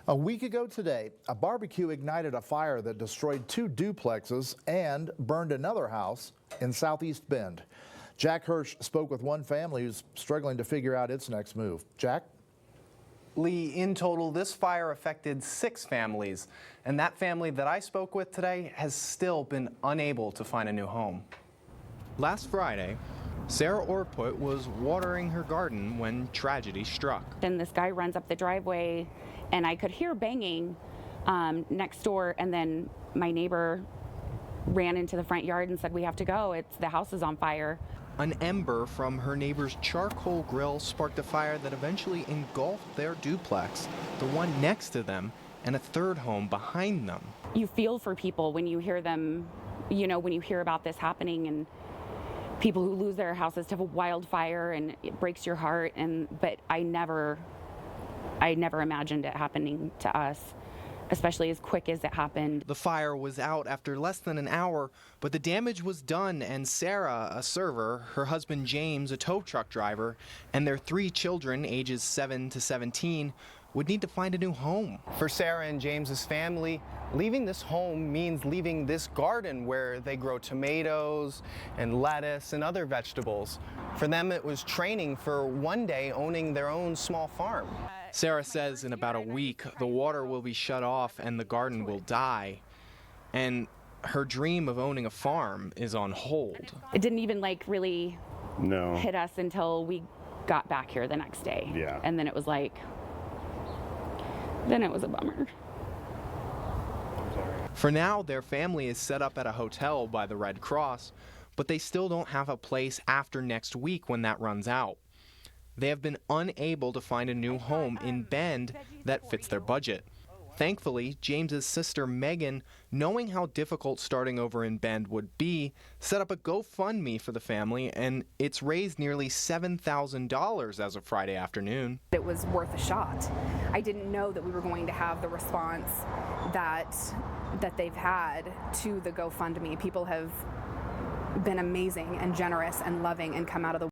A week ago today, a barbecue ignited a fire that destroyed 2 duplexes and burned another house in Southeast Bend. Jack Hirsch spoke with one family who's struggling to figure out its next move. Jack? Lee, in total, this fire affected 6 families, and that family that I spoke with today has still been unable to find a new home. Last Friday, Sarah Orput was watering her garden when tragedy struck. Then this guy runs up the driveway, and I could hear banging next door, and then my neighbor ran into the front yard and said, "We have to go, the house is on fire." An ember from her neighbor's charcoal grill sparked a fire that eventually engulfed their duplex, the one next to them, and a third home behind them. You feel for people when you hear them, when you hear about this happening, and people who lose their houses to a wildfire, and it breaks your heart. But I never imagined it happening to us, especially as quick as it happened. The fire was out after less than an hour, but the damage was done, and Sarah, a server, her husband James, a tow truck driver, and their 3 children, ages 7 to 17, would need to find a new home. For Sarah and James's family, leaving this home means leaving this garden where they grow tomatoes and lettuce and other vegetables. For them, it was training for one day owning their own small farm. Sarah says in about a week, the water will be shut off and the garden will die. And her dream of owning a farm is on hold. It didn't even really hit us until we got back here the next day. Yeah. And then it was then it was a bummer. For now, their family is set up at a hotel by the Red Cross, but they still don't have a place after next week when that runs out. They have been unable to find a new home in Bend that fits their budget. Thankfully, James's sister Megan, knowing how difficult starting over in Bend would be, set up a GoFundMe for the family, and it's raised nearly $7,000 as of Friday afternoon. It was worth a shot. I didn't know that we were going to have the response that they've had to the GoFundMe. People have been amazing and generous and loving and come out of the